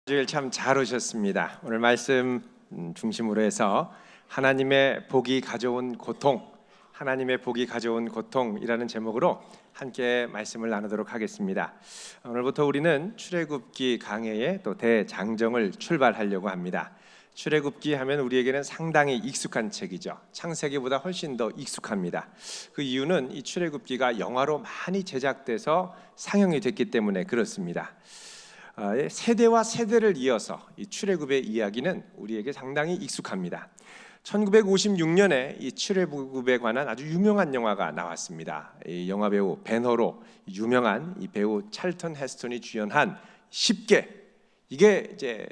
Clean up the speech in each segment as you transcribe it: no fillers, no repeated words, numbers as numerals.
주일 참 잘 오셨습니다. 오늘 말씀 중심으로 해서 하나님의 복이 가져온 고통, 하나님의 복이 가져온 고통이라는 제목으로 함께 말씀을 나누도록 하겠습니다. 오늘부터 우리는 출애굽기 강해의 또 대장정을 출발하려고 합니다. 출애굽기 하면 우리에게는 상당히 익숙한 책이죠. 창세기보다 훨씬 더 익숙합니다. 그 이유는 이 출애굽기가 영화로 많이 제작돼서 상영이 됐기 때문에 그렇습니다. 세대와 세대를 이어서 이 출애굽의 이야기는 우리에게 상당히 익숙합니다. 1956년에 이 출애굽에 관한 아주 유명한 영화가 나왔습니다. 이 영화 배우 벤 허로, 유명한 이 배우 찰턴 헤스턴이 주연한 10개, 이게 이제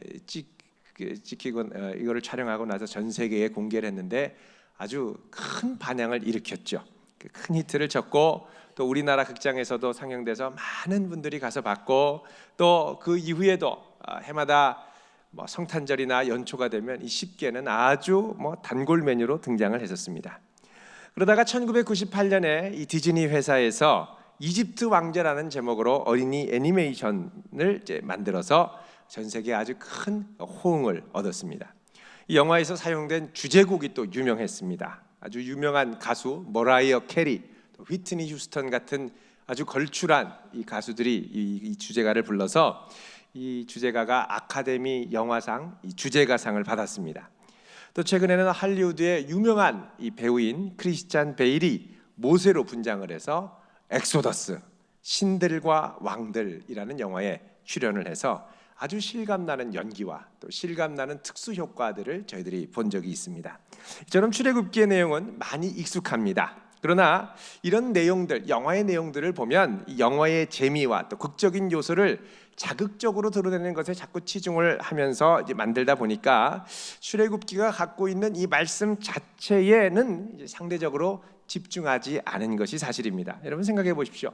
찍히고 이거를 촬영하고 나서 전 세계에 공개를 했는데 아주 큰 반향을 일으켰죠. 큰 히트를 쳤고 또 우리나라 극장에서도 상영돼서 많은 분들이 가서 봤고, 또 그 이후에도 해마다 성탄절이나 연초가 되면 이 10개는 아주 단골 메뉴로 등장을 했었습니다. 그러다가 1998년에 이 디즈니 회사에서 이집트 왕자라는 제목으로 어린이 애니메이션을 이제 만들어서 전 세계에 아주 큰 호응을 얻었습니다. 이 영화에서 사용된 주제곡이 또 유명했습니다. 아주 유명한 가수 머라이어 캐리, 또 휘트니 휴스턴 같은 아주 걸출한 이 가수들이 이 주제가를 불러서 이 주제가가 아카데미 영화상 이 주제가상을 받았습니다. 또 최근에는 할리우드의 유명한 이 배우인 크리스찬 베일이 모세로 분장을 해서 엑소더스, 신들과 왕들이라는 영화에 출연을 해서 아주 실감나는 연기와 또 실감나는 특수 효과들을 저희들이 본 적이 있습니다. 이처럼 출애굽기의 내용은 많이 익숙합니다. 그러나 이런 내용들, 영화의 내용들을 보면 이 영화의 재미와 또 극적인 요소를 자극적으로 드러내는 것에 자꾸 치중을 하면서 이제 만들다 보니까 출애굽기가 갖고 있는 이 말씀 자체에는 이제 상대적으로 집중하지 않은 것이 사실입니다. 여러분 생각해 보십시오.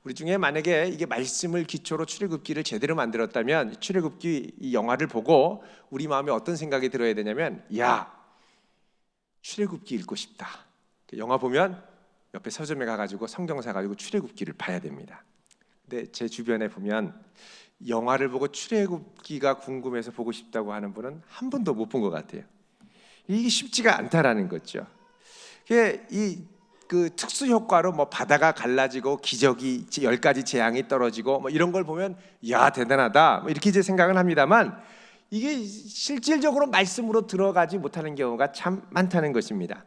우리 중에 만약에 이게 말씀을 기초로 출애굽기를 제대로 만들었다면 출애굽기 이 영화를 보고 우리 마음에 어떤 생각이 들어야 되냐면, 야, 출애굽기 읽고 싶다. 영화 보면 옆에 서점에 가가지고 성경 사가지고 출애굽기를 봐야 됩니다. 근데 제 주변에 보면 영화를 보고 출애굽기가 궁금해서 보고 싶다고 하는 분은 한 번도 못 본 것 같아요. 이게 쉽지가 않다라는 거죠. 그 특수 효과로 바다가 갈라지고 기적이 10가지 재앙이 떨어지고 이런 걸 보면 야, 대단하다 이렇게 이제 생각을 합니다만, 이게 실질적으로 말씀으로 들어가지 못하는 경우가 참 많다는 것입니다.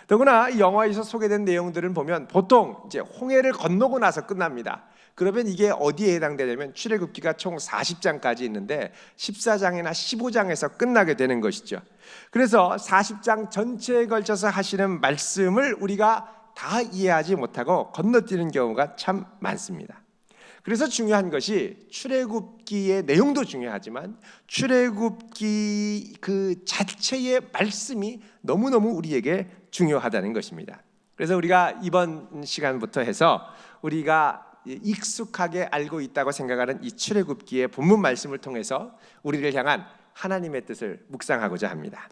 더구나 이 영화에서 소개된 내용들을 보면 보통 이제 홍해를 건너고 나서 끝납니다. 그러면 이게 어디에 해당되냐면 출애굽기가 총 40장까지 있는데 14장이나 15장에서 끝나게 되는 것이죠. 그래서 40장 전체에 걸쳐서 하시는 말씀을 우리가 다 이해하지 못하고 건너뛰는 경우가 참 많습니다. 그래서 중요한 것이 출애굽기의 내용도 중요하지만 출애굽기 그 자체의 말씀이 너무너무 우리에게 중요하다는 것입니다. 그래서 우리가 이번 시간부터 해서 우리가 익숙하게 알고 있다고 생각하는 이 출애굽기의 본문 말씀을 통해서 우리를 향한 하나님의 뜻을 묵상하고자 합니다.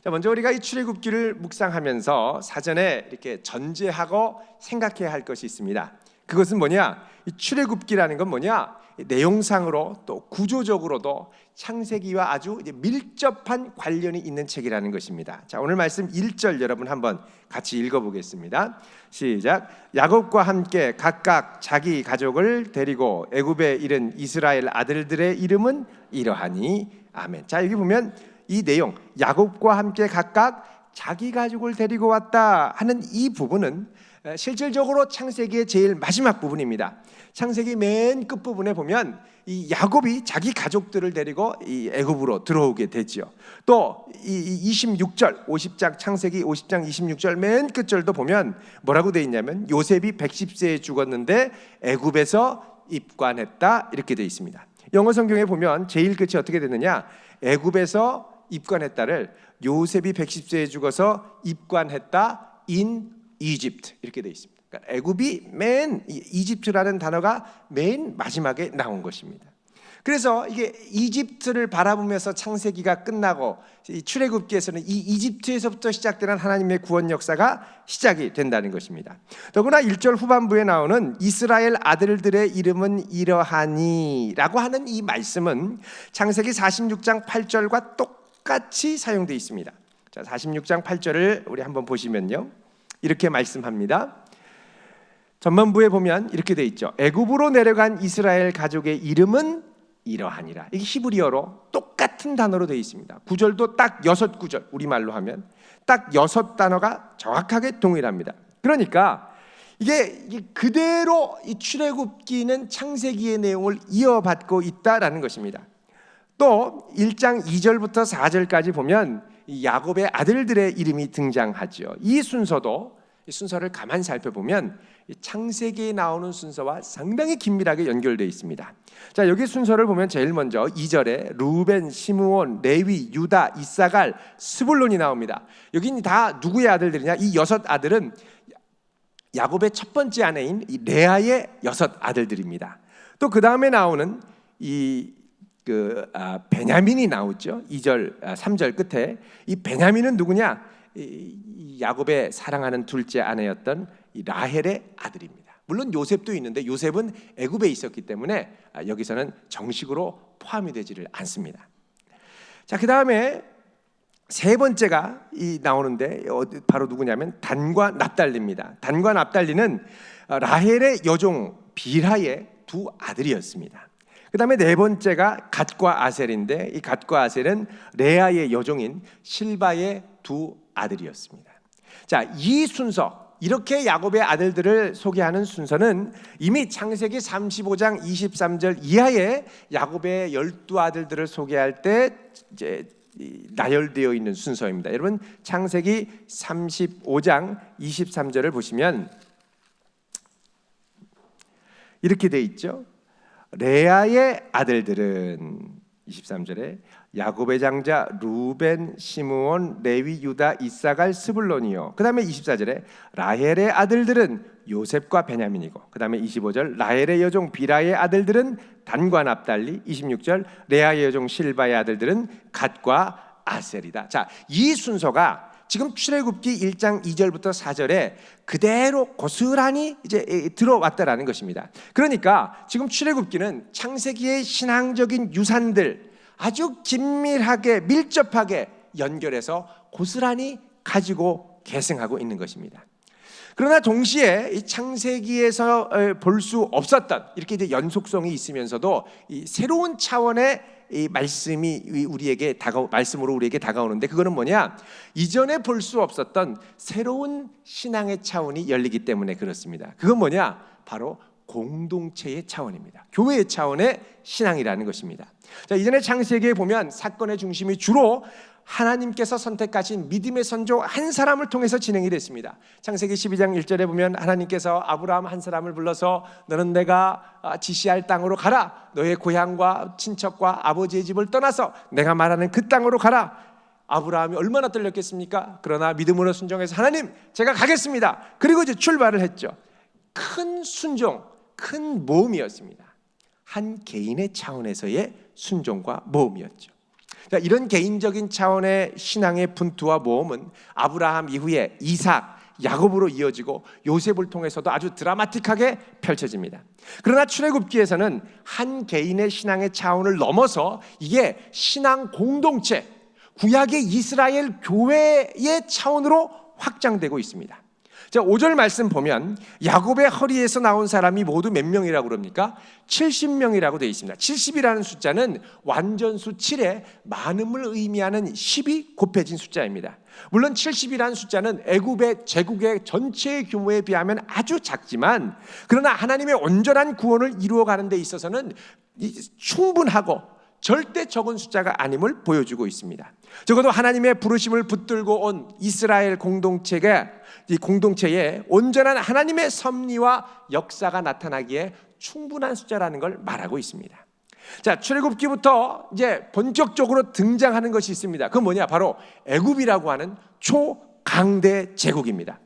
자, 먼저 우리가 이 출애굽기를 묵상하면서 사전에 이렇게 전제하고 생각해야 할 것이 있습니다. 그것은 뭐냐? 이 출애굽기라는 건 뭐냐? 내용상으로 또 구조적으로도 창세기와 아주 밀접한 관련이 있는 책이라는 것입니다. 자, 오늘 말씀 1절 여러분 한번 같이 읽어보겠습니다. 시작. 야곱과 함께 각각 자기 가족을 데리고 애굽에 이른 이스라엘 아들들의 이름은 이러하니. 아멘. 자, 여기 보면 이 내용, 야곱과 함께 각각 자기 가족을 데리고 왔다 하는 이 부분은 실질적으로 창세기의 제일 마지막 부분입니다. 창세기 맨 끝부분에 보면 이 야곱이 자기 가족들을 데리고 이 애굽으로 들어오게 되죠. 또 이 26절 50장 창세기 50장 26절 맨 끝절도 보면 뭐라고 되어 있냐면 요셉이 110세에 죽었는데 애굽에서 입관했다 이렇게 되어 있습니다. 영어 성경에 보면 제일 끝이 어떻게 되느냐? 애굽에서 입관했다를 요셉이 110세에 죽어서 입관했다 in 이집트 이렇게 되어 있습니다. 그러니까 애굽이 맨 이집트라는 단어가 맨 마지막에 나온 것입니다. 그래서 이게 이집트를 바라보면서 창세기가 끝나고 이 출애굽기에서는 이 이집트에서부터 시작되는 하나님의 구원 역사가 시작이 된다는 것입니다. 더구나 1절 후반부에 나오는 이스라엘 아들들의 이름은 이러하니 라고 하는 이 말씀은 창세기 46장 8절과 똑같이 사용되어 있습니다. 자, 46장 8절을 우리 한번 보시면요, 이렇게 말씀합니다. 전반부에 보면 이렇게 돼 있죠. 애굽으로 내려간 이스라엘 가족의 이름은 이러하니라. 이게 히브리어로 똑같은 단어로 되어 있습니다. 구절도 딱 6구절, 우리말로 하면 딱 6단어가 정확하게 동일합니다. 그러니까 이게 그대로 이 출애굽기는 창세기의 내용을 이어받고 있다라는 것입니다. 또 1장 2절부터 4절까지 보면 이 야곱의 아들들의 이름이 등장하죠. 이 순서를 가만히 살펴보면 창세기에 나오는 순서와 상당히 긴밀하게 연결되어 있습니다. 자, 여기 순서를 보면 제일 먼저 2절에 루벤, 시므온, 레위, 유다, 이사갈, 스불론이 나옵니다. 여기는 다 누구의 아들들이냐? 이 6 아들은 야곱의 첫 번째 아내인 이 레아의 6 아들들입니다. 또 그 다음에 나오는 베냐민이 나오죠. 2절, 3절 끝에 이 베냐민은 누구냐? 이 야곱의 사랑하는 둘째 아내였던 이 라헬의 아들입니다. 물론 요셉도 있는데 요셉은 애굽에 있었기 때문에 여기서는 정식으로 포함이 되지를 않습니다. 자, 그 다음에 세 번째가 나오는데 바로 누구냐면 단과 납달리입니다. 단과 납달리는 라헬의 여종 빌하의 2 아들이었습니다. 그 다음에 네 번째가 갓과 아셀인데 이 갓과 아셀은 레아의 여종인 실바의 2 아들이었습니다. 자, 이 순서, 이렇게 야곱의 아들들을 소개하는 순서는 이미 창세기 35장 23절 이하에 야곱의 12아들들을 소개할 때 이제 나열되어 있는 순서입니다. 여러분, 창세기 35장 23절을 보시면 이렇게 돼 있죠. 레아의 아들들은 23절에 야곱의 장자 루벤, 시므온, 레위, 유다, 이사갈, 스불론이요. 그 다음에 24절에 라헬의 아들들은 요셉과 베냐민이고, 그 다음에 25절 라헬의 여종 비라의 아들들은 단과 납달리, 26절 레아의 여종 실바의 아들들은 갓과 아셀이다. 자, 이 순서가 지금 출애굽기 1장 2절부터 4절에 그대로 고스란히 이제 들어왔다라는 것입니다. 그러니까 지금 출애굽기는 창세기의 신앙적인 유산들 아주 긴밀하게 밀접하게 연결해서 고스란히 가지고 계승하고 있는 것입니다. 그러나 동시에 이 창세기에서 볼 수 없었던 이렇게 이제 연속성이 있으면서도 이 새로운 차원의 이 말씀이 말씀으로 우리에게 다가오는데, 그거는 뭐냐? 이전에 볼 수 없었던 새로운 신앙의 차원이 열리기 때문에 그렇습니다. 그건 뭐냐? 바로 공동체의 차원입니다. 교회의 차원의 신앙이라는 것입니다. 자, 이전에 창세기에 보면 사건의 중심이 주로 하나님께서 선택하신 믿음의 선조 한 사람을 통해서 진행이 됐습니다. 창세기 12장 1절에 보면 하나님께서 아브라함 한 사람을 불러서 너는 내가 지시할 땅으로 가라. 너의 고향과 친척과 아버지의 집을 떠나서 내가 말하는 그 땅으로 가라. 아브라함이 얼마나 떨렸겠습니까? 그러나 믿음으로 순종해서 하나님 제가 가겠습니다. 그리고 이제 출발을 했죠. 큰 순종, 큰 모험이었습니다. 한 개인의 차원에서의 순종과 모험이었죠. 이런 개인적인 차원의 신앙의 분투와 모험은 아브라함 이후에 이삭, 야곱으로 이어지고 요셉을 통해서도 아주 드라마틱하게 펼쳐집니다. 그러나 출애굽기에서는 한 개인의 신앙의 차원을 넘어서 이게 신앙 공동체, 구약의 이스라엘 교회의 차원으로 확장되고 있습니다. 자, 5절 말씀 보면 야곱의 허리에서 나온 사람이 모두 몇 명이라고 그럽니까? 70명이라고 되어 있습니다. 70이라는 숫자는 완전수 7에 많음을 의미하는 10이 곱해진 숫자입니다. 물론 70이라는 숫자는 애굽의 제국의 전체 규모에 비하면 아주 작지만, 그러나 하나님의 온전한 구원을 이루어가는 데 있어서는 충분하고 절대 적은 숫자가 아님을 보여주고 있습니다. 적어도 하나님의 부르심을 붙들고 온 이스라엘 이 공동체에 온전한 하나님의 섭리와 역사가 나타나기에 충분한 숫자라는 걸 말하고 있습니다. 자, 출애굽기부터 이제 본격적으로 등장하는 것이 있습니다. 그건 뭐냐? 바로 애굽이라고 하는 초강대 제국입니다.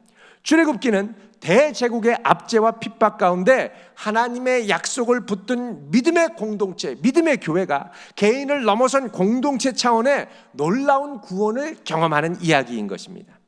출애굽기는 대제국의 압제와 핍박 가운데 하나님의 약속을 붙든 믿음의 공동체, 믿음의 교회가 개인을 넘어선 공동체 차원의 놀라운 구원을 경험하는 이야기인 것입니다.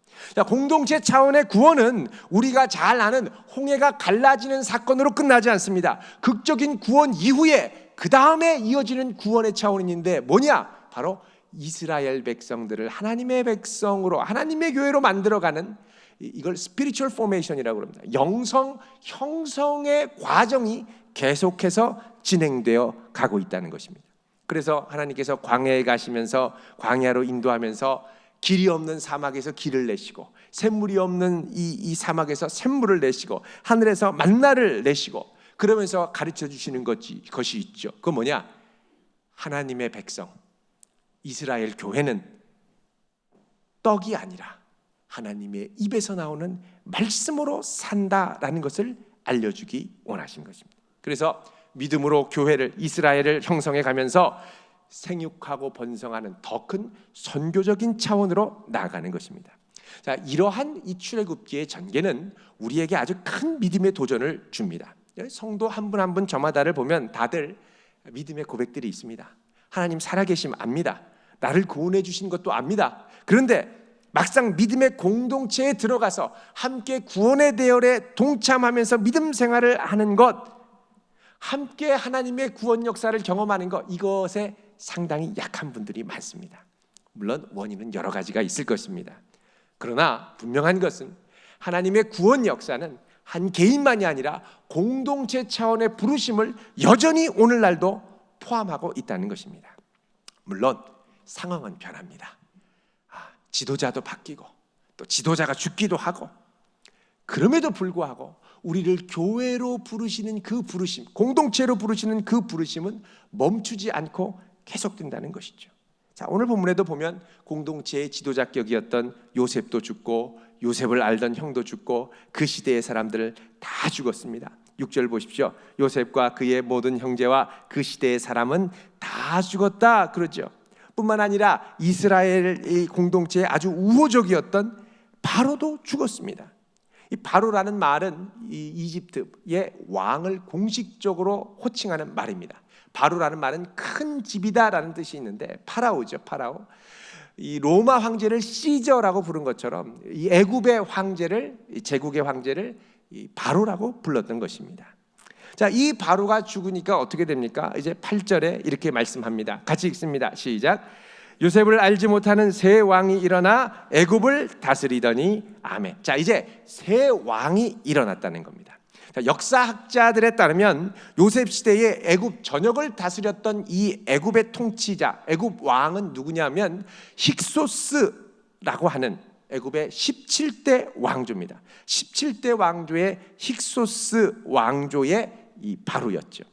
공동체 차원의 구원은 우리가 잘 아는 홍해가 갈라지는 사건으로 끝나지 않습니다. 극적인 구원 이후에 그 다음에 이어지는 구원의 차원인데 뭐냐? 바로 이스라엘 백성들을 하나님의 백성으로, 하나님의 교회로 만들어가는, 이걸 spiritual formation이라고 합니다. 영성 형성의 과정이 계속해서 진행되어 가고 있다는 것입니다. 그래서 하나님께서 광야에 가시면서 광야로 인도하면서 길이 없는 사막에서 길을 내시고, 샘물이 없는 이 사막에서 샘물을 내시고, 하늘에서 만나를 내시고, 그러면서 가르쳐 주시는 것이 있죠. 그건 뭐냐? 하나님의 백성 이스라엘 교회는 떡이 아니라 하나님의 입에서 나오는 말씀으로 산다라는 것을 알려주기 원하신 것입니다. 그래서 믿음으로 교회를, 이스라엘을 형성해 가면서 생육하고 번성하는 더 큰 선교적인 차원으로 나아가는 것입니다. 자, 이러한 이 출애굽기의 전개는 우리에게 아주 큰 믿음의 도전을 줍니다. 성도 한 분 한 분 저마다를 보면 다들 믿음의 고백들이 있습니다. 하나님 살아계심 압니다. 나를 구원해 주신 것도 압니다. 그런데 막상 믿음의 공동체에 들어가서 함께 구원의 대열에 동참하면서 믿음 생활을 하는 것, 함께 하나님의 구원 역사를 경험하는 것, 이것에 상당히 약한 분들이 많습니다. 물론 원인은 여러 가지가 있을 것입니다. 그러나 분명한 것은 하나님의 구원 역사는 한 개인만이 아니라 공동체 차원의 부르심을 여전히 오늘날도 포함하고 있다는 것입니다. 물론 상황은 변합니다. 지도자도 바뀌고 또 지도자가 죽기도 하고, 그럼에도 불구하고 우리를 교회로 부르시는 그 부르심, 공동체로 부르시는 그 부르심은 멈추지 않고 계속된다는 것이죠. 자, 오늘 본문에도 보면 공동체의 지도자격이었던 요셉도 죽고, 요셉을 알던 형도 죽고, 그 시대의 사람들 다 죽었습니다. 6절 보십시오. 요셉과 그의 모든 형제와 그 시대의 사람은 다 죽었다 그러죠. 뿐만 아니라 이스라엘 공동체의 아주 우호적이었던 바로도 죽었습니다. 이 바로라는 말은 이 이집트의 왕을 공식적으로 호칭하는 말입니다. 바로라는 말은 큰 집이다라는 뜻이 있는데, 파라오죠, 파라오. 이 로마 황제를 시저라고 부른 것처럼 이 애굽의 황제를, 제국의 황제를 이 바로라고 불렀던 것입니다. 자, 이 바로가 죽으니까 어떻게 됩니까? 이제 8절에 이렇게 말씀합니다. 같이 읽습니다. 시작. 요셉을 알지 못하는 새 왕이 일어나 애굽을 다스리더니 아멘. 자, 이제 새 왕이 일어났다는 겁니다. 자, 역사학자들에 따르면 요셉 시대에 애굽 전역을 다스렸던 이 애굽의 통치자, 애굽 왕은 누구냐면 힉소스라고 하는 애굽의 17대 왕조입니다. 17대 왕조의 힉소스 왕조의 이 바로였죠.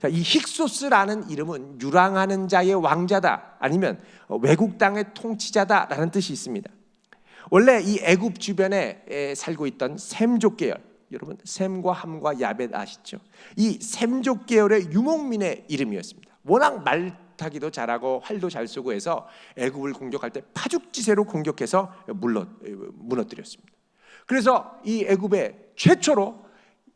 자, 이 힉소스라는 이름은 유랑하는 자의 왕자다, 아니면 외국 땅의 통치자다라는 뜻이 있습니다. 원래 이 애굽 주변에 살고 있던 셈족 계열, 여러분 셈과 함과 야벳 아시죠? 이 셈족 계열의 유목민의 이름이었습니다. 워낙 말타기도 잘하고 활도 잘 쏘고 해서 애굽을 공격할 때 파죽지세로 공격해서 무너뜨렸습니다. 그래서 이 애굽에 최초로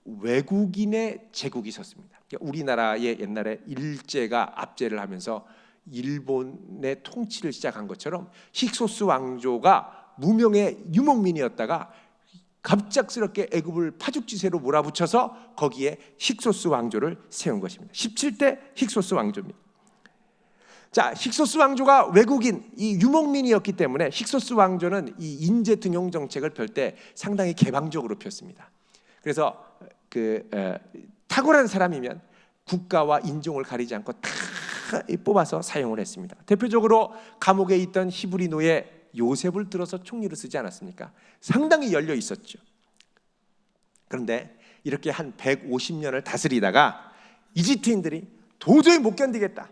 외국인의 제국이 섰습니다. 우리나라의 옛날에 일제가 압제를 하면서 일본의 통치를 시작한 것처럼 힉소스 왕조가 무명의 유목민이었다가 갑작스럽게 애굽을 파죽지세로 몰아붙여서 거기에 힉소스 왕조를 세운 것입니다. 17대 힉소스 왕조입니다. 자, 힉소스 왕조가 외국인, 이 유목민이었기 때문에 힉소스 왕조는 이 인재 등용 정책을 펼 때 상당히 개방적으로 폈습니다. 그래서 탁월한 사람이면 국가와 인종을 가리지 않고 다 뽑아서 사용을 했습니다. 대표적으로 감옥에 있던 히브리 노예 요셉을 들어서 총리로 쓰지 않았습니까? 상당히 열려 있었죠. 그런데 이렇게 한 150년을 다스리다가 이집트인들이 도저히 못 견디겠다,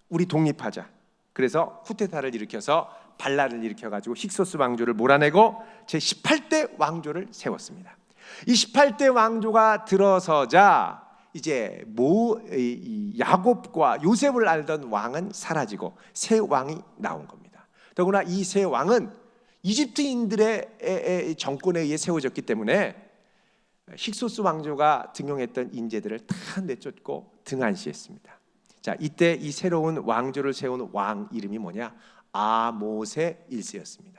우리 독립하자. 그래서 쿠데타를 일으켜서 반란을 일으켜가지고 힉소스 왕조를 몰아내고 제18대 왕조를 세웠습니다. 이 18대 왕조가 들어서자 이제 야곱과 요셉을 알던 왕은 사라지고 새 왕이 나온 겁니다. 더구나 이 새 왕은 이집트인들의 정권에 의해 세워졌기 때문에 힉소스 왕조가 등용했던 인재들을 다 내쫓고 등한시했습니다. 자, 이때 이 새로운 왕조를 세운 왕 이름이 뭐냐? 아모세 1세였습니다.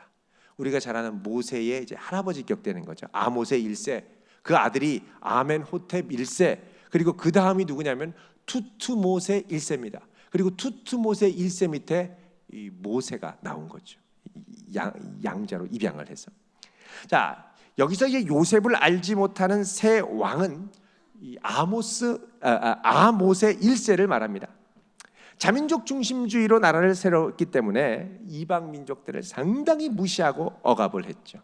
우리가 잘 아는 모세의 이제 할아버지 격되는 거죠. 아모세 1세, 그 아들이 아멘호텝 1세, 그리고 그 다음이 누구냐면 투투모세 1세입니다. 그리고 투투모세 1세 밑에 이 모세가 나온 거죠. 양자로 입양을 해서. 자, 여기서 이제 요셉을 알지 못하는 새 왕은 이 아모세 1세를 말합니다. 자민족 중심주의로 나라를 세웠기 때문에 이방 민족들을 상당히 무시하고 억압을 했죠.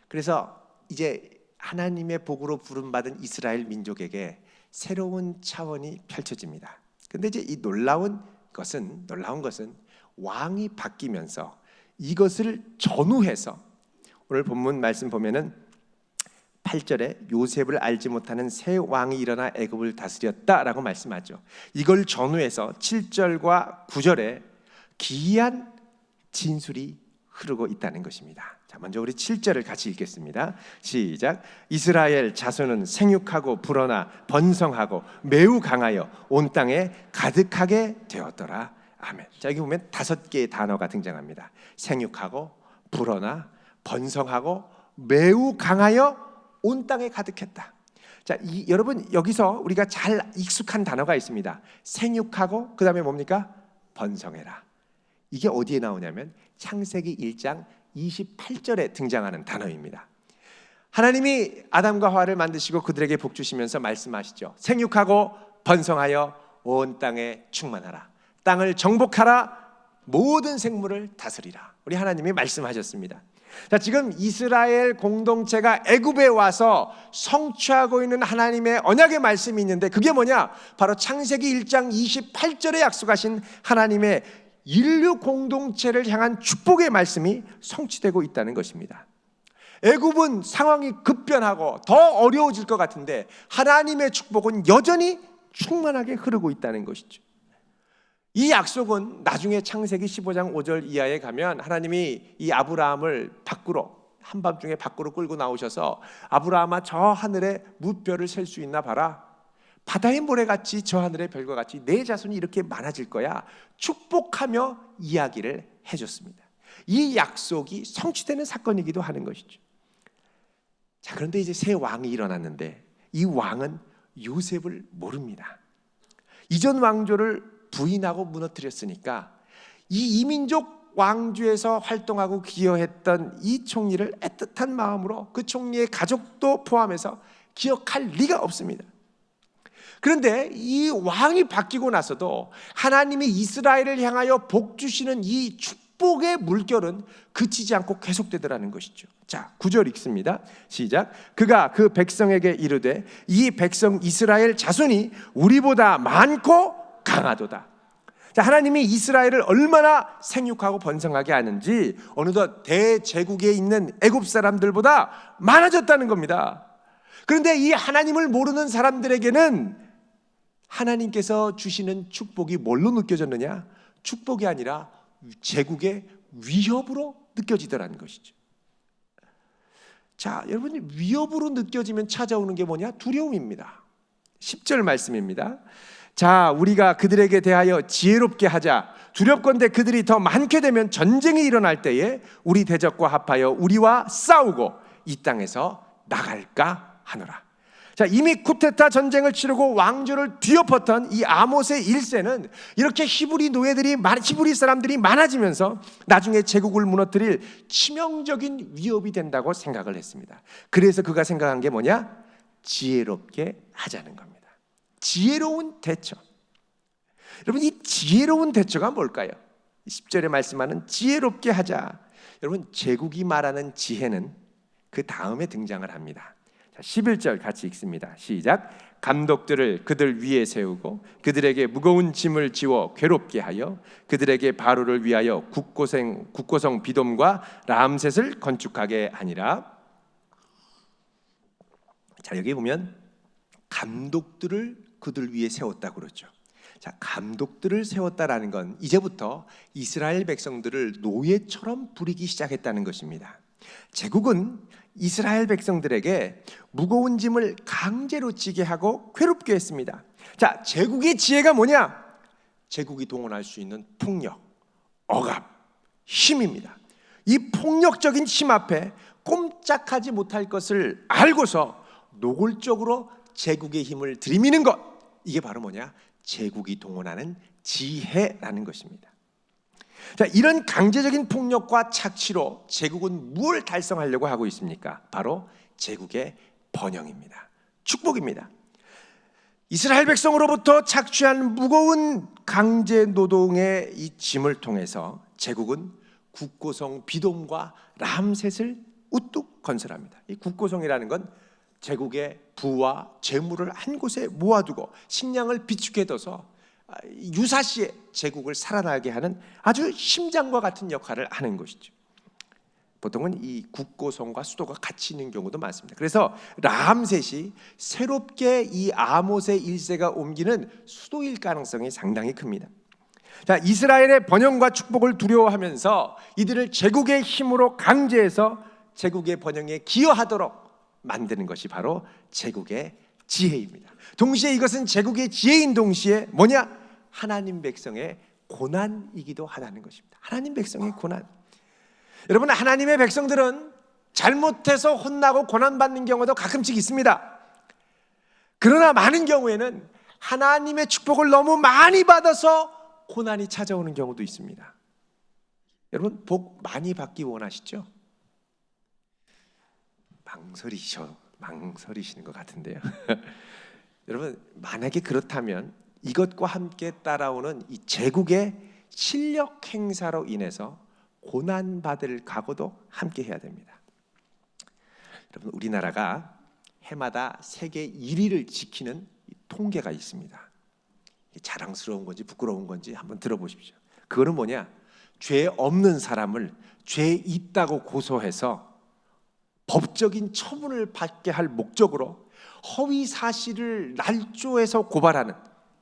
그래서 이제 하나님의 복으로 부름받은 이스라엘 민족에게 새로운 차원이 펼쳐집니다. 근데 이제 이 놀라운 것은 왕이 바뀌면서 이것을 전후해서 오늘 본문 말씀 보면은 8절에 요셉을 알지 못하는 새 왕이 일어나 애굽을 다스렸다라고 말씀하죠. 이걸 전후해서 7절과 9절에 기이한 진술이 흐르고 있다는 것입니다. 자, 먼저 우리 7절을 같이 읽겠습니다. 시작. 이스라엘 자손은 생육하고 불어나 번성하고 매우 강하여 온 땅에 가득하게 되었더라. 아멘. 자, 여기 보면 5개의 단어가 등장합니다. 생육하고 불어나 번성하고 매우 강하여 온 땅에 가득했다. 자, 여러분 여기서 우리가 잘 익숙한 단어가 있습니다. 생육하고 그 다음에 뭡니까? 번성해라. 이게 어디에 나오냐면 창세기 1장 28절에 등장하는 단어입니다. 하나님이 아담과 하와를 만드시고 그들에게 복 주시면서 말씀하시죠. 생육하고 번성하여 온 땅에 충만하라. 땅을 정복하라. 모든 생물을 다스리라. 우리 하나님이 말씀하셨습니다. 자, 지금 이스라엘 공동체가 애굽에 와서 성취하고 있는 하나님의 언약의 말씀이 있는데 그게 뭐냐? 바로 창세기 1장 28절에 약속하신 하나님의 인류 공동체를 향한 축복의 말씀이 성취되고 있다는 것입니다. 애굽은 상황이 급변하고 더 어려워질 것 같은데 하나님의 축복은 여전히 충만하게 흐르고 있다는 것이죠. 이 약속은 나중에 창세기 15장 5절 이하에 가면 하나님이 이 아브라함을 밖으로 한밤중에 밖으로 끌고 나오셔서 아브라함아 저 하늘의 무별을 셀 수 있나 봐라. 바다의 모래같이 저 하늘의 별과 같이 내 자손이 이렇게 많아질 거야. 축복하며 이야기를 해줬습니다. 이 약속이 성취되는 사건이기도 하는 것이죠. 자, 그런데 이제 새 왕이 일어났는데 이 왕은 요셉을 모릅니다. 이전 왕조를 부인하고 무너뜨렸으니까 이 이민족 왕조에서 활동하고 기여했던 이 총리를 애틋한 마음으로 그 총리의 가족도 포함해서 기억할 리가 없습니다. 그런데 이 왕이 바뀌고 나서도 하나님이 이스라엘을 향하여 복 주시는 이 축복의 물결은 그치지 않고 계속되더라는 것이죠. 자, 9절 읽습니다. 시작. 그가 그 백성에게 이르되 이 백성 이스라엘 자손이 우리보다 많고 강하도다. 자, 하나님이 이스라엘을 얼마나 생육하고 번성하게 하는지 어느덧 대제국에 있는 애굽 사람들보다 많아졌다는 겁니다. 그런데 이 하나님을 모르는 사람들에게는 하나님께서 주시는 축복이 뭘로 느껴졌느냐? 축복이 아니라 제국의 위협으로 느껴지더라는 것이죠. 자, 여러분 위협으로 느껴지면 찾아오는 게 뭐냐? 두려움입니다. 10절 말씀입니다. 자, 우리가 그들에게 대하여 지혜롭게 하자. 두렵건대 그들이 더 많게 되면 전쟁이 일어날 때에 우리 대적과 합하여 우리와 싸우고 이 땅에서 나갈까 하노라. 자, 이미 쿠데타 전쟁을 치르고 왕조를 뒤엎었던 이 아모세 1세는 이렇게 히브리 사람들이 많아지면서 나중에 제국을 무너뜨릴 치명적인 위협이 된다고 생각을 했습니다. 그래서 그가 생각한 게 뭐냐? 지혜롭게 하자는 겁니다. 지혜로운 대처. 여러분, 이 지혜로운 대처가 뭘까요? 10절에 말씀하는 지혜롭게 하자. 여러분, 제국이 말하는 지혜는 그 다음에 등장을 합니다. 11절 같이 읽습니다. 시작. 감독들을 그들 위에 세우고 그들에게 무거운 짐을 지워 괴롭게 하여 그들에게 바로를 위하여 국고성 비돔과 람셋을 건축하게 하니라. 자, 여기 보면 감독들을 그들 위에 세웠다고 그러죠. 자, 감독들을 세웠다라는 건 이제부터 이스라엘 백성들을 노예처럼 부리기 시작했다는 것입니다. 제국은 이스라엘 백성들에게 무거운 짐을 강제로 지게 하고 괴롭게 했습니다. 자, 제국의 지혜가 뭐냐? 제국이 동원할 수 있는 폭력, 억압, 힘입니다. 이 폭력적인 힘 앞에 꼼짝하지 못할 것을 알고서 노골적으로 제국의 힘을 들이미는 것, 이게 바로 뭐냐? 제국이 동원하는 지혜라는 것입니다. 자, 이런 강제적인 폭력과 착취로 제국은 무엇을 달성하려고 하고 있습니까? 바로 제국의 번영입니다. 축복입니다. 이스라엘 백성으로부터 착취한 무거운 강제 노동의 이 짐을 통해서 제국은 국고성 비돔과 람셋을 우뚝 건설합니다. 이 국고성이라는 건 제국의 부와 재물을 한 곳에 모아두고 식량을 비축해둬서 유사시에 제국을 살아나게 하는 아주 심장과 같은 역할을 하는 것이죠. 보통은 이 국고성과 수도가 같이 있는 경우도 많습니다. 그래서 람셋이 새롭게 이 아못의 1세가 옮기는 수도일 가능성이 상당히 큽니다. 자, 이스라엘의 번영과 축복을 두려워하면서 이들을 제국의 힘으로 강제해서 제국의 번영에 기여하도록 만드는 것이 바로 제국의 지혜입니다. 동시에 이것은 제국의 지혜인 동시에 뭐냐? 하나님 백성의 고난이기도 하다는 것입니다. 하나님 백성의 고난. 여러분, 하나님의 백성들은 잘못해서 혼나고 고난받는 경우도 가끔씩 있습니다. 그러나 많은 경우에는 하나님의 축복을 너무 많이 받아서 고난이 찾아오는 경우도 있습니다. 여러분, 복 많이 받기 원하시죠? 망설이시는 것 같은데요. 여러분, 만약에 그렇다면 이것과 함께 따라오는 이 제국의 실력 행사로 인해서 고난받을 각오도 함께 해야 됩니다. 여러분, 우리나라가 해마다 세계 1위를 지키는 통계가 있습니다. 자랑스러운 건지 부끄러운 건지 한번 들어보십시오. 그거는 뭐냐? 죄 없는 사람을 죄 있다고 고소해서 법적인 처분을 받게 할 목적으로 허위 사실을 날조해서 고발하는,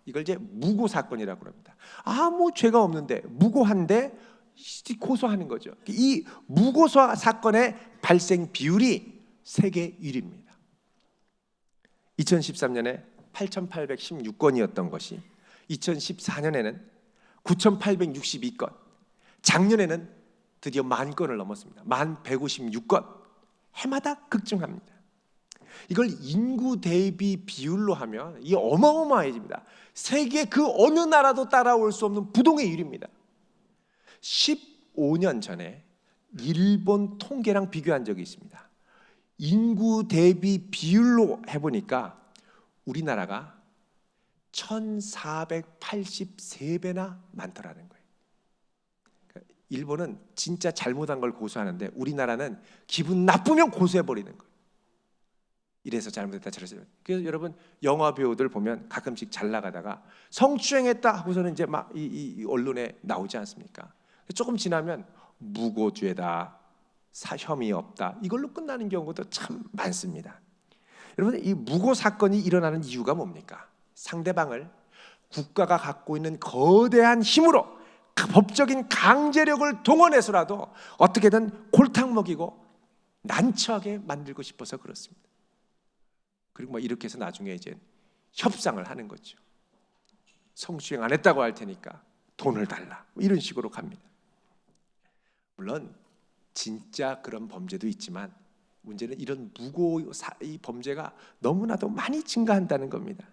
이걸 이제 무고 사건이라고 합니다. 아무 죄가 없는데 무고한데 고소하는 거죠. 이 무고 사건의 발생 비율이 세계 1위입니다. 2013년에 8,816건이었던 것이 2014년에는 9,862건, 작년에는 드디어 10,000건을 넘었습니다. 10,156건. 해마다 급증합니다. 이걸 인구 대비 비율로 하면 이 어마어마해집니다. 세계 그 어느 나라도 따라올 수 없는 부동의 일입니다. 15년 전에 일본 통계랑 비교한 적이 있습니다. 인구 대비 비율로 해보니까 우리나라가 1,483배나 많더라는 거예요. 일본은 진짜 잘못한 걸 고소하는데 우리나라는 기분 나쁘면 고소해버리는 거예요. 이래서 잘못했다 저래서. 그래서 여러분, 영화 배우들 보면 가끔씩 잘 나가다가 성추행했다 하고서는 이제 막 이 언론에 나오지 않습니까? 조금 지나면 무고죄다, 혐의 없다, 이걸로 끝나는 경우도 참 많습니다. 여러분, 이 무고 사건이 일어나는 이유가 뭡니까? 상대방을 국가가 갖고 있는 거대한 힘으로 법적인 강제력을 동원해서라도 어떻게든 골탕 먹이고 난처하게 만들고 싶어서 그렇습니다. 그리고 뭐 이렇게 해서 나중에 이제 협상을 하는 거죠. 성추행 안 했다고 할 테니까 돈을 달라, 이런 식으로 갑니다. 물론 진짜 그런 범죄도 있지만 문제는 이런 이 범죄가 너무나도 많이 증가한다는 겁니다.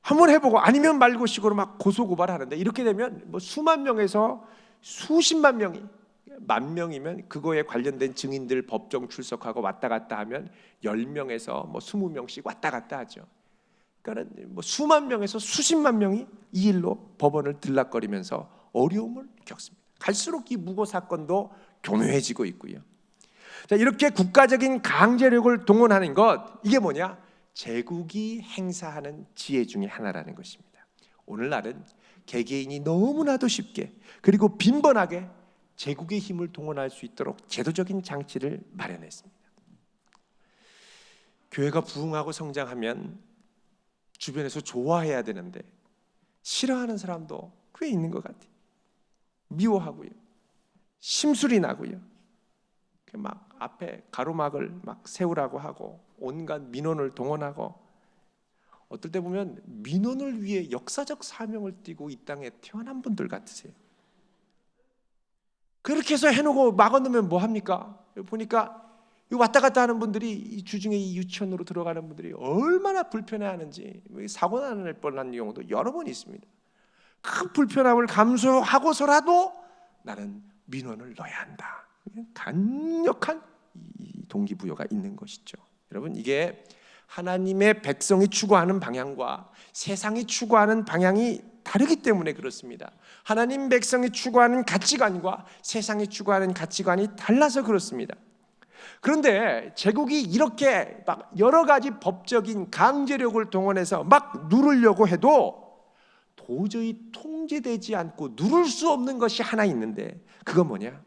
한번 해보고 아니면 말고 식으로 막 고소고발하는데, 이렇게 되면 뭐 수만 명에서 수십만 명이, 10,000명이면 그거에 관련된 증인들 법정 출석하고 왔다 갔다 하면 10명에서 뭐 20명씩 왔다 갔다 하죠. 그러니까 뭐 수만 명에서 수십만 명이 이 일로 법원을 들락거리면서 어려움을 겪습니다. 갈수록 이 무고 사건도 교묘해지고 있고요. 자, 이렇게 국가적인 강제력을 동원하는 것, 이게 뭐냐? 제국이 행사하는 지혜 중에 하나라는 것입니다. 오늘날은 개개인이 너무나도 쉽게 그리고 빈번하게 제국의 힘을 동원할 수 있도록 제도적인 장치를 마련했습니다. 교회가 부흥하고 성장하면 주변에서 좋아해야 되는데 싫어하는 사람도 꽤 있는 것 같아요. 미워하고요, 심술이 나고요. 막 앞에 가로막을 막 세우라고 하고 온갖 민원을 동원하고, 어떨 때 보면 민원을 위해 역사적 사명을 띠고 이 땅에 태어난 분들 같으세요. 그렇게 해서 해놓고 막아놓으면 뭐 합니까? 보니까 왔다 갔다 하는 분들이, 이 주중에 이 유치원으로 들어가는 분들이 얼마나 불편해하는지, 사고 날 뻔한 경우도 여러 번 있습니다. 큰 불편함을 감수하고서라도 나는 민원을 넣어야 한다. 강력한 이 동기부여가 있는 것이죠. 여러분, 이게 하나님의 백성이 추구하는 방향과 세상이 추구하는 방향이 다르기 때문에 그렇습니다. 하나님 백성이 추구하는 가치관과 세상이 추구하는 가치관이 달라서 그렇습니다. 그런데 제국이 이렇게 막 여러 가지 법적인 강제력을 동원해서 막 누르려고 해도 도저히 통제되지 않고 누를 수 없는 것이 하나 있는데, 그건 뭐냐?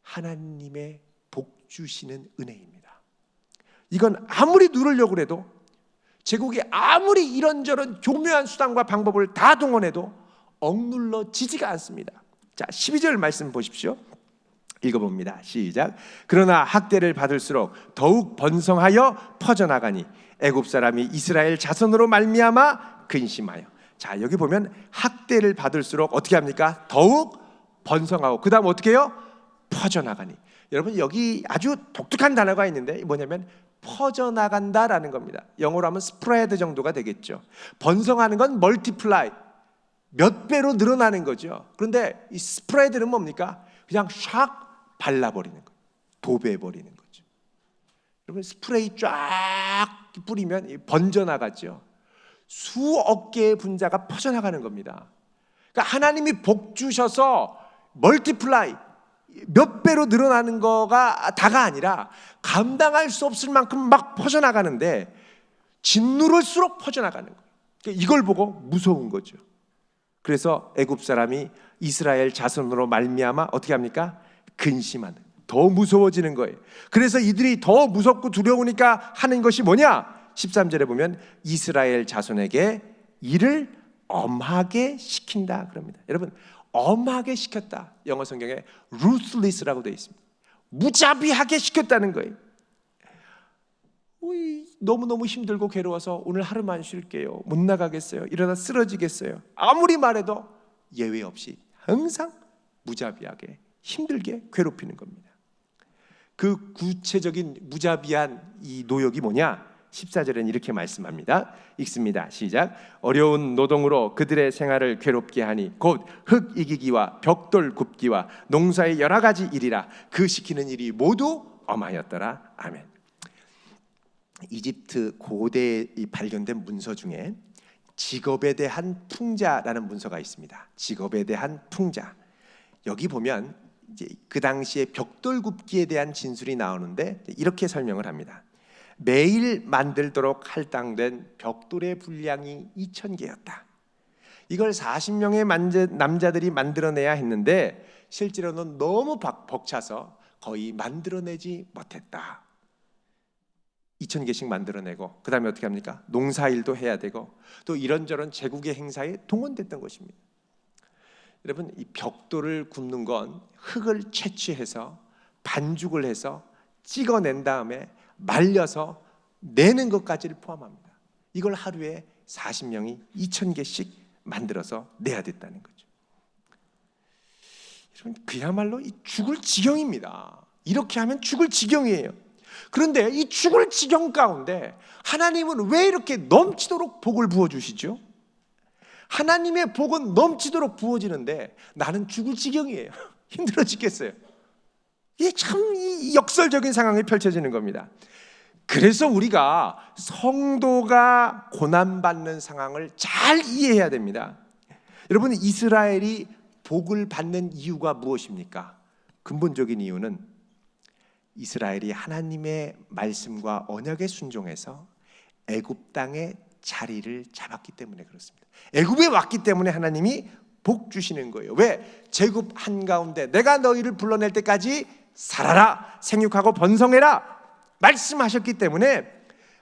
하나님의 복 주시는 은혜입니다. 이건 아무리 누르려고 해도, 제국이 아무리 이런저런 교묘한 수단과 방법을 다 동원해도 억눌러지지가 않습니다. 자, 12절 말씀 보십시오. 읽어봅니다. 시작. 그러나 학대를 받을수록 더욱 번성하여 퍼져나가니 애굽 사람이 이스라엘 자손으로 말미암아 근심하여. 자, 여기 보면 학대를 받을수록 어떻게 합니까? 더욱 번성하고, 그 다음 어떻게 해요? 퍼져나가니. 여러분, 여기 아주 독특한 단어가 있는데 뭐냐면 퍼져나간다라는 겁니다. 영어로 하면 스프레드 정도가 되겠죠. 번성하는 건 멀티플라이, 몇 배로 늘어나는 거죠. 그런데 이 스프레드는 뭡니까? 그냥 샥 발라버리는 거예요. 도배해버리는 거죠. 여러분, 스프레이 쫙 뿌리면 번져나가죠. 수억 개의 분자가 퍼져나가는 겁니다. 그러니까 하나님이 복 주셔서 멀티플라이, 몇 배로 늘어나는 거가 다가 아니라 감당할 수 없을 만큼 막 퍼져나가는데, 짓누를수록 퍼져나가는 거예요. 그러니까 이걸 보고 무서운 거죠. 그래서 애굽 사람이 이스라엘 자손으로 말미암아 어떻게 합니까? 근심하는, 더 무서워지는 거예요. 그래서 이들이 더 무섭고 두려우니까 하는 것이 뭐냐? 13절에 보면 이스라엘 자손에게 이를 엄하게 시킨다 그럽니다. 여러분, 엄하게 시켰다, 영어 성경에 ruthless라고 되어 있습니다. 무자비하게 시켰다는 거예요. 너무너무 힘들고 괴로워서 오늘 하루만 쉴게요, 못 나가겠어요, 이러다 쓰러지겠어요, 아무리 말해도 예외 없이 항상 무자비하게 힘들게 괴롭히는 겁니다. 그 구체적인 무자비한 이 노역이 뭐냐? 14절에는 이렇게 말씀합니다. 읽습니다. 시작. 어려운 노동으로 그들의 생활을 괴롭게 하니 곧 흙 이기기와 벽돌 굽기와 농사의 여러 가지 일이라 그 시키는 일이 모두 엄하였더라. 아멘. 이집트 고대에 발견된 문서 중에 직업에 대한 풍자라는 문서가 있습니다. 직업에 대한 풍자. 여기 보면 이제 그 당시에 벽돌 굽기에 대한 진술이 나오는데 이렇게 설명을 합니다. 매일 만들도록 할당된 벽돌의 분량이 2,000개였다. 이걸 40명의 남자들이 만들어내야 했는데 실제로는 너무 벅차서 거의 만들어내지 못했다. 2,000개씩 만들어내고 그 다음에 어떻게 합니까? 농사일도 해야 되고 또 이런저런 제국의 행사에 동원됐던 것입니다. 여러분, 이 벽돌을 굽는 건 흙을 채취해서 반죽을 해서 찍어낸 다음에 말려서 내는 것까지를 포함합니다. 이걸 하루에 40명이 2,000개씩 만들어서 내야 됐다는 거죠. 여러분, 그야말로 이 죽을 지경입니다. 이렇게 하면 죽을 지경이에요. 그런데 이 죽을 지경 가운데 하나님은 왜 이렇게 넘치도록 복을 부어주시죠? 하나님의 복은 넘치도록 부어지는데 나는 죽을 지경이에요. 힘들어 죽겠어요. 이게 참 역설적인 상황이 펼쳐지는 겁니다. 그래서 우리가 성도가 고난받는 상황을 잘 이해해야 됩니다. 여러분, 이스라엘이 복을 받는 이유가 무엇입니까? 근본적인 이유는 이스라엘이 하나님의 말씀과 언약에 순종해서 애굽 땅의 자리를 잡았기 때문에 그렇습니다. 애굽에 왔기 때문에 하나님이 복 주시는 거예요. 왜? 제국 한가운데 내가 너희를 불러낼 때까지 살아라, 생육하고 번성해라 말씀하셨기 때문에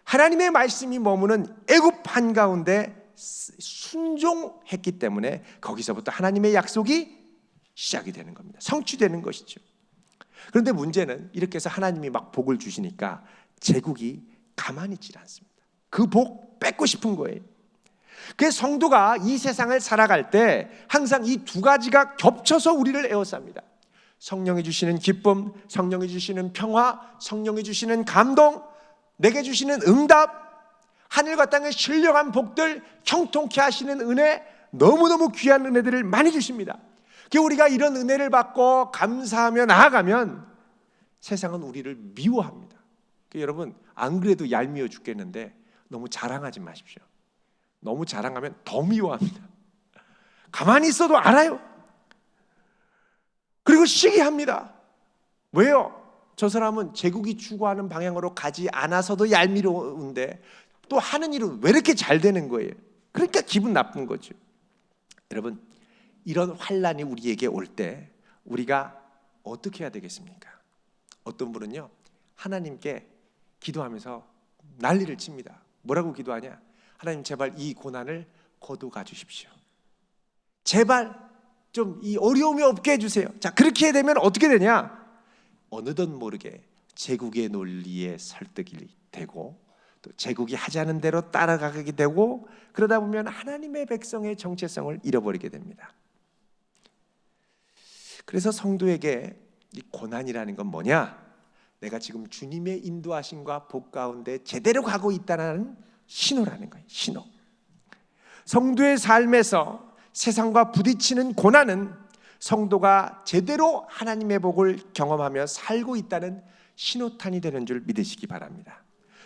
하나님의 말씀이 머무는 애굽 한가운데 순종했기 때문에 거기서부터 하나님의 약속이 시작이 되는 겁니다. 성취되는 것이죠. 그런데 문제는 이렇게 해서 하나님이 막 복을 주시니까 제국이 가만히 있지 않습니다. 그 복 뺏고 싶은 거예요. 그 성도가 이 세상을 살아갈 때 항상 이 두 가지가 겹쳐서 우리를 에워쌉니다. 성령이 주시는 기쁨, 성령이 주시는 평화, 성령이 주시는 감동, 내게 주시는 응답, 하늘과 땅의 신령한 복들, 형통케 하시는 은혜, 너무너무 귀한 은혜들을 많이 주십니다. 우리가 이런 은혜를 받고 감사하며 나아가면 세상은 우리를 미워합니다. 여러분, 안 그래도 얄미워 죽겠는데 너무 자랑하지 마십시오. 너무 자랑하면 더 미워합니다. 가만히 있어도 알아요. 그리고 시기합니다. 왜요? 저 사람은 제국이 추구하는 방향으로 가지 않아서도 얄미로운데 또 하는 일은 왜 이렇게 잘 되는 거예요? 그러니까 기분 나쁜 거죠. 여러분, 이런 환난이 우리에게 올 때 우리가 어떻게 해야 되겠습니까? 어떤 분은요, 하나님께 기도하면서 난리를 칩니다. 뭐라고 기도하냐? 하나님, 제발 이 고난을 거둬가 주십시오. 제발 좀 이 어려움이 없게 해주세요. 자, 그렇게 되면 어떻게 되냐? 어느덧 모르게 제국의 논리에 설득이 되고 또 제국이 하자는 대로 따라가게 되고, 그러다 보면 하나님의 백성의 정체성을 잃어버리게 됩니다. 그래서 성도에게 이 고난이라는 건 뭐냐? 내가 지금 주님의 인도하심과 복 가운데 제대로 가고 있다는 신호라는 거예요. 신호. 성도의 삶에서 세상과 부딪히는 고난은 성도가 제대로 하나님의 복을 경험하며 살고 있다는 신호탄이 되는 줄 믿으시기 바랍니다.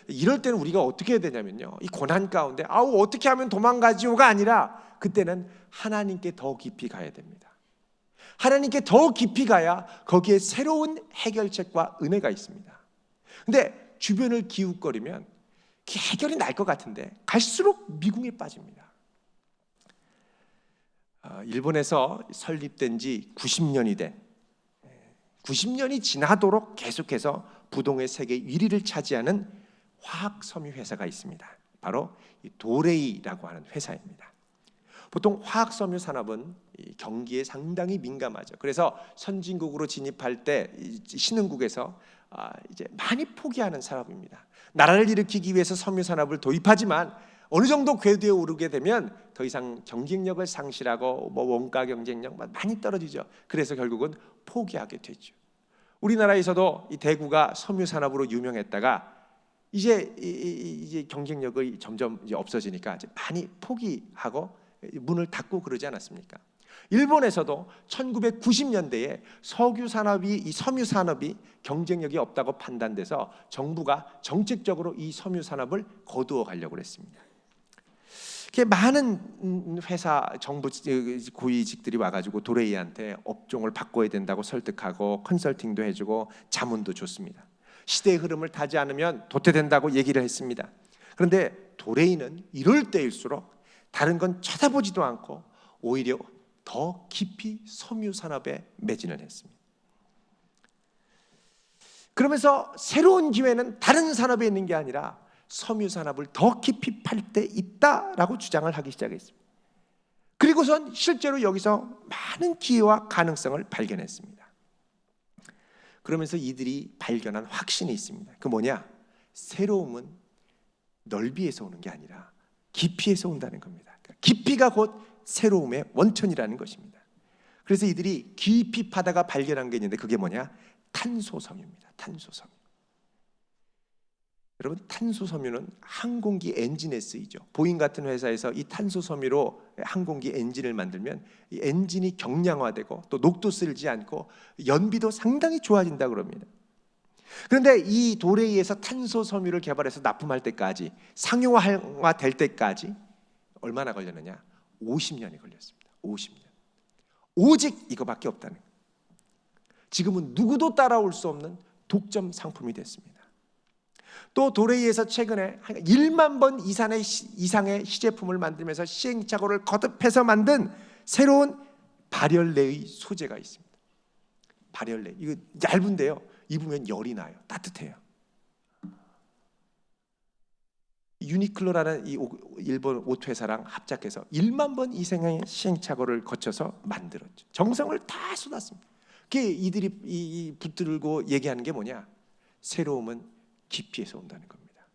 이럴 때는 우리가 어떻게 해야 되냐면요, 이 고난 가운데 어떻게 하면 도망가지요가 아니라 그때는 하나님께 더 깊이 가야 됩니다. 하나님께 더 깊이 가야 거기에 새로운 해결책과 은혜가 있습니다. 근데 주변을 기웃거리면 해결이 날 것 같은데 갈수록 미궁에 빠집니다. 일본에서 설립된 지 90년이 지나도록 계속해서 부동의 세계 1위를 차지하는 화학 섬유 회사가 있습니다. 바로 도레이라고 하는 회사입니다. 보통 화학 섬유 산업은 경기에 상당히 민감하죠. 그래서 선진국으로 진입할 때 신흥국에서 이제 많이 포기하는 산업입니다. 나라를 일으키기 위해서 섬유 산업을 도입하지만 어느 정도 궤도에 오르게 되면 더 이상 경쟁력을 상실하고 원가 경쟁력 많이 떨어지죠. 그래서 결국은 포기하게 되죠. 우리나라에서도 이 대구가 섬유 산업으로 유명했다가 이제 경쟁력이 점점 이제 없어지니까 이제 많이 포기하고 문을 닫고 그러지 않았습니까? 일본에서도 1990년대에 석유 산업이, 이 섬유 산업이 경쟁력이 없다고 판단돼서 정부가 정책적으로 이 섬유 산업을 거두어 가려고 했습니다. 많은 회사 정부 고위직들이 와가지고 도레이한테 업종을 바꿔야 된다고 설득하고 컨설팅도 해주고 자문도 줬습니다. 시대의 흐름을 타지 않으면 도태된다고 얘기를 했습니다. 그런데 도레이는 이럴 때일수록 다른 건 쳐다보지도 않고 오히려 더 깊이 섬유 산업에 매진을 했습니다. 그러면서 새로운 기회는 다른 산업에 있는 게 아니라 섬유 산업을 더 깊이 팔 때 있다라고 주장을 하기 시작했습니다. 그리고선 실제로 여기서 많은 기회와 가능성을 발견했습니다. 그러면서 이들이 발견한 확신이 있습니다. 그 뭐냐? 새로움은 넓이에서 오는 게 아니라 깊이에서 온다는 겁니다. 깊이가 곧 새로움의 원천이라는 것입니다. 그래서 이들이 깊이 파다가 발견한 게 있는데 그게 뭐냐? 탄소섬유입니다. 탄소섬유. 여러분, 탄소섬유는 항공기 엔진에 쓰이죠. 보잉 같은 회사에서 이 탄소섬유로 항공기 엔진을 만들면 이 엔진이 경량화되고 또 녹도 쓸지 않고 연비도 상당히 좋아진다고 합니다. 그런데 이 도레이에서 탄소섬유를 개발해서 납품할 때까지, 상용화 될 때까지 얼마나 걸렸느냐? 50년이 걸렸습니다. 50년. 오직 이거밖에 없다는 거예요. 지금은 누구도 따라올 수 없는 독점 상품이 됐습니다. 또 도레이에서 최근에 1만 번 이상의 시제품을 만들면서 시행착오를 거듭해서 만든 새로운 발열레의 소재가 있습니다. 발열레. 이거 얇은데요, 입으면 열이 나요. 따뜻해요. 유니클로라는 이 일본 옷 회사랑 합작해서 1만 번 이상의 시행착오를 거쳐서 만들었죠. 정성을 다 쏟았습니다. 그게 이들이 붙들고 얘기하는 게 뭐냐? 새로움은 깊이에서 온다는 겁니다.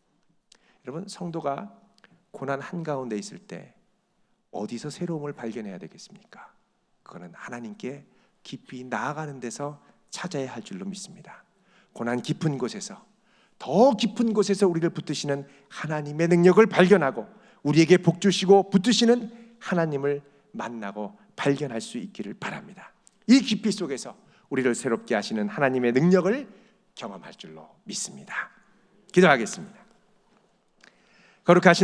여러분, 성도가 고난 한가운데 있을 때 어디서 새로움을 발견해야 되겠습니까? 그거는 하나님께 깊이 나아가는 데서 찾아야 할 줄로 믿습니다. 고난 깊은 곳에서, 더 깊은 곳에서 우리를 붙드시는 하나님의 능력을 발견하고 우리에게 복 주시고 붙드시는 하나님을 만나고 발견할 수 있기를 바랍니다. 이 깊이 속에서 우리를 새롭게 하시는 하나님의 능력을 경험할 줄로 믿습니다. 기도하겠습니다. 거룩하신